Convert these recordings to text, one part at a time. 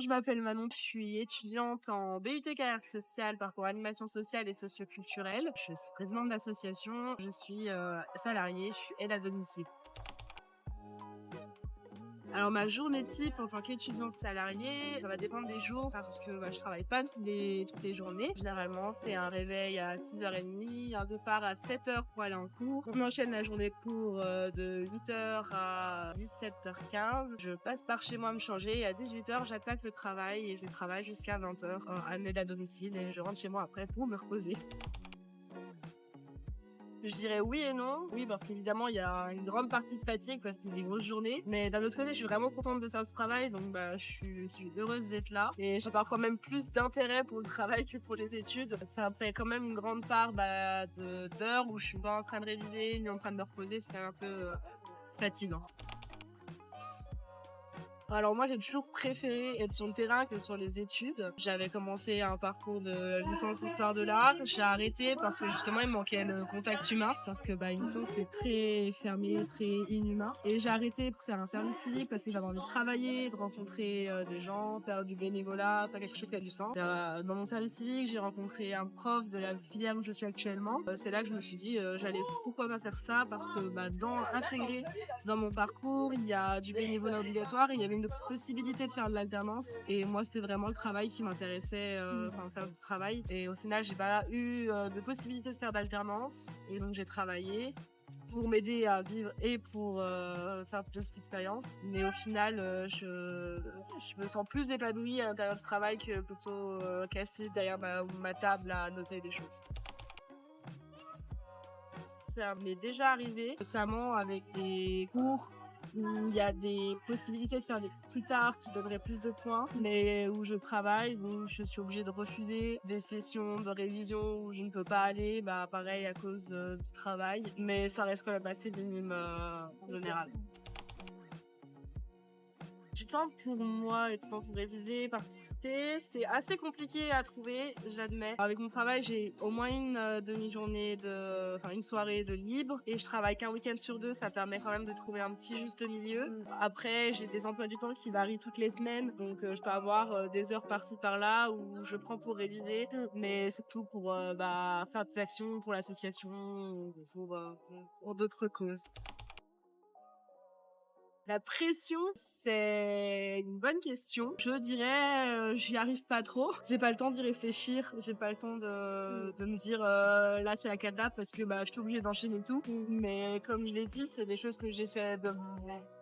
Je m'appelle Manon, je suis étudiante en BUT carrière sociale, parcours animation sociale et socioculturelle. Je suis présidente d'association, je suis salariée, je suis aide à domicile. Alors ma journée type en tant qu'étudiante salariée, ça va dépendre des jours parce que je travaille pas toutes les journées. Généralement, c'est un réveil à 6h30, un départ à 7h pour aller en cours. On enchaîne la journée cours de 8h à 17h15. Je passe par chez moi me changer et à 18h, j'attaque le travail et je travaille jusqu'à 20h en aide à domicile et je rentre chez moi après pour me reposer. Je dirais oui et non. Oui, parce qu'évidemment, il y a une grande partie de fatigue parce que c'est des grosses journées. Mais d'un autre côté, je suis vraiment contente de faire ce travail. Donc, je suis heureuse d'être là. Et j'ai parfois même plus d'intérêt pour le travail que pour les études. Ça fait quand même une grande part d'heures où je suis pas en train de réviser ni en train de me reposer. C'est quand même un peu fatigant. Alors moi, j'ai toujours préféré être sur le terrain que sur les études. J'avais commencé un parcours de licence d'histoire de l'art. J'ai arrêté parce que justement, il me manquait le contact humain. Parce que une licence, c'est très fermé, très inhumain. Et j'ai arrêté pour faire un service civique parce que j'avais envie de travailler, de rencontrer des gens, faire du bénévolat, faire quelque chose qui a du sens. Dans mon service civique, j'ai rencontré un prof de la filière où je suis actuellement. C'est là que je me suis dit, pourquoi pas faire ça parce que intégré dans mon parcours, il y a du bénévolat obligatoire et il y avait une possibilité de faire de l'alternance. Et moi, c'était vraiment le travail qui m'intéressait, faire du travail. Et au final, j'ai pas eu de possibilité de faire d'alternance. Et donc, j'ai travaillé pour m'aider à vivre et pour faire plus d'expérience. Mais au final, je me sens plus épanouie à l'intérieur du travail que plutôt qu'assise derrière ma table à noter des choses. Ça m'est déjà arrivé, notamment avec des cours où il y a des possibilités de faire des plus tard qui donneraient plus de points, mais où je travaille, où je suis obligée de refuser des sessions de révision où je ne peux pas aller, pareil à cause du travail, mais ça reste quand même assez minime en général. Du temps pour moi et du temps pour réviser, participer, c'est assez compliqué à trouver, j'admets. Avec mon travail, j'ai au moins une demi-journée une soirée de libre et je travaille qu'un week-end sur deux, ça permet quand même de trouver un petit juste milieu. Après, j'ai des emplois du temps qui varient toutes les semaines, donc je peux avoir des heures par-ci par-là où je prends pour réviser, mais surtout pour faire des actions pour l'association ou pour d'autres causes. La pression, c'est une bonne question. Je dirais, j'y arrive pas trop. J'ai pas le temps d'y réfléchir. J'ai pas le temps de me dire, là, c'est la cata parce que, je suis obligée d'enchaîner tout. Mais comme je l'ai dit, c'est des choses que j'ai fait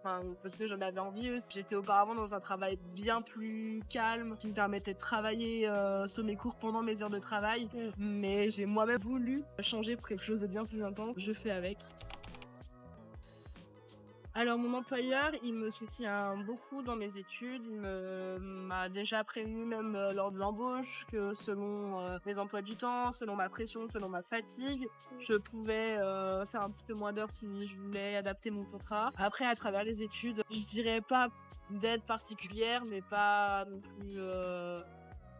parce que j'en avais envie aussi. J'étais auparavant dans un travail bien plus calme qui me permettait de travailler sur mes cours pendant mes heures de travail. Mais j'ai moi-même voulu changer pour quelque chose de bien plus intense. Je fais avec. Alors mon employeur, il me soutient beaucoup dans mes études. Il m'a déjà prévenu même lors de l'embauche que selon mes emplois du temps, selon ma pression, selon ma fatigue, je pouvais faire un petit peu moins d'heures si je voulais adapter mon contrat. Après, à travers les études, je dirais pas d'aide particulière, mais pas non plus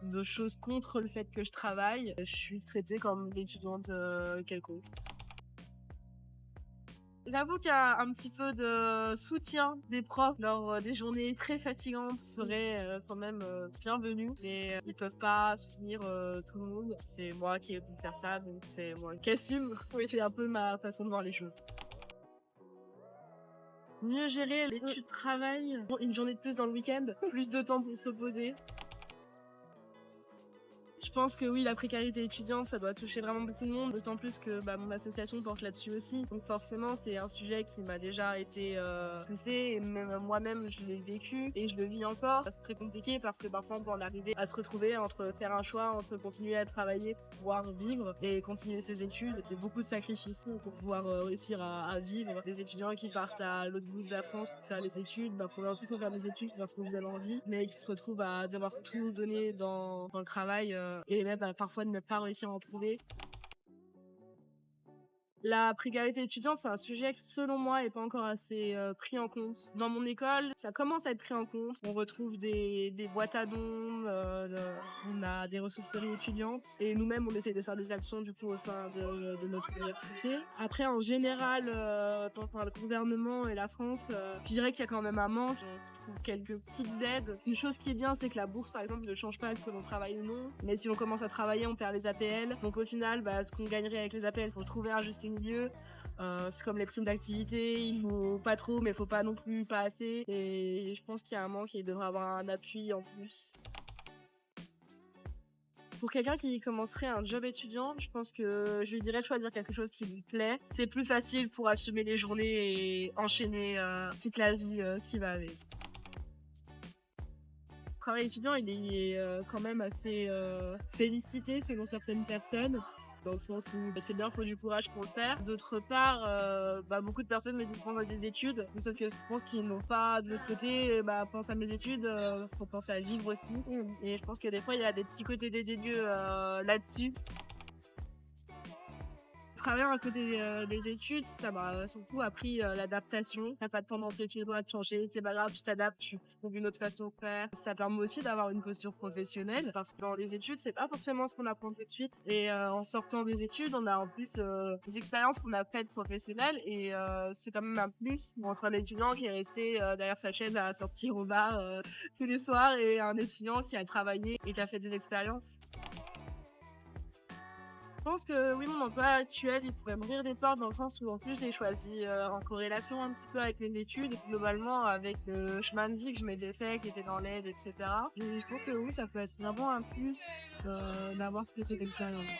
de choses contre le fait que je travaille. Je suis traitée comme une étudiante quelconque. J'avoue qu'il y a un petit peu de soutien des profs lors des journées très fatigantes serait quand même bienvenu, mais ils peuvent pas soutenir tout le monde. C'est moi qui ai pu faire ça, donc c'est moi qui assume. Oui, c'est un peu ma façon de voir les choses. Mieux gérer l'étude-travail, une journée de plus dans le week-end, plus de temps pour se reposer. Je pense que oui, la précarité étudiante, ça doit toucher vraiment beaucoup de monde, d'autant plus que mon association porte là-dessus aussi. Donc forcément, c'est un sujet qui m'a déjà été poussé et même moi-même, je l'ai vécu et je le vis encore. C'est très compliqué parce que parfois, on peut en arriver à se retrouver entre faire un choix, entre continuer à travailler pour pouvoir vivre et continuer ses études. C'est beaucoup de sacrifices pour pouvoir réussir à vivre. Des étudiants qui partent à l'autre bout de la France pour faire les études, faut faire des études parce que vous avez envie, mais qui se retrouvent à devoir tout donner dans le travail et même parfois de ne pas réussir à en trouver. La précarité étudiante, c'est un sujet qui, selon moi, est pas encore assez pris en compte. Dans mon école, ça commence à être pris en compte. On retrouve des boîtes à dons, on a des ressourceries étudiantes, et nous-mêmes, on essaie de faire des actions du coup au sein de notre université. Après, en général, tant par le gouvernement et la France, je dirais qu'il y a quand même un manque. On trouve quelques petites aides. Une chose qui est bien, c'est que la bourse, par exemple, ne change pas que l'on travaille ou non. Mais si on commence à travailler, on perd les APL. Donc au final, ce qu'on gagnerait avec les APL, faut trouver un juste milieu. C'est comme les primes d'activité, il faut pas trop, mais il faut pas non plus pas assez. Et je pense qu'il y a un manque et il devrait avoir un appui en plus. Pour quelqu'un qui commencerait un job étudiant, je pense que je lui dirais de choisir quelque chose qui lui plaît. C'est plus facile pour assumer les journées et enchaîner toute la vie qui va avec. Le travail étudiant, il est quand même assez félicité selon certaines personnes. Dans le sens où c'est bien, faut du courage pour le faire. D'autre part, beaucoup de personnes me disent pendant des études, sauf que je pense qu'ils n'ont pas de l'autre côté, pense à mes études, faut penser à vivre aussi. Et je pense que des fois, il y a des petits côtés dédaigneux là-dessus. Travailler à côté des études, ça m'a surtout appris l'adaptation. T'as pas de temps d'entrer, tu dois te changer, c'est pas grave, tu t'adaptes, tu trouves une autre façon de faire. Ça permet aussi d'avoir une posture professionnelle, parce que dans les études, c'est pas forcément ce qu'on apprend tout de suite. Et en sortant des études, on a en plus des expériences qu'on a faites professionnelles, et c'est quand même un plus entre un étudiant qui est resté derrière sa chaise à sortir au bar tous les soirs et un étudiant qui a travaillé et qui a fait des expériences. Je pense que oui, mon emploi actuel, il pourrait m'ouvrir des portes dans le sens où en plus je l'ai choisi en corrélation un petit peu avec mes études, globalement avec le chemin de vie que je m'étais fait, qui était dans l'aide, etc. Et je pense que oui, ça peut être vraiment un plus d'avoir fait cette expérience.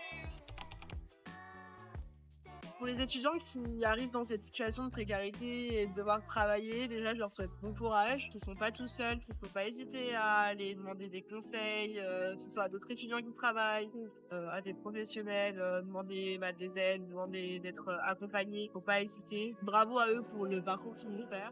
Pour les étudiants qui arrivent dans cette situation de précarité et de devoir travailler, déjà je leur souhaite bon courage, qu'ils sont pas tout seuls, qu'il faut pas hésiter à aller demander des conseils, que ce soit à d'autres étudiants qui travaillent, à des professionnels, demander des aides, demander d'être accompagnés, faut pas hésiter. Bravo à eux pour le parcours qu'ils vont faire.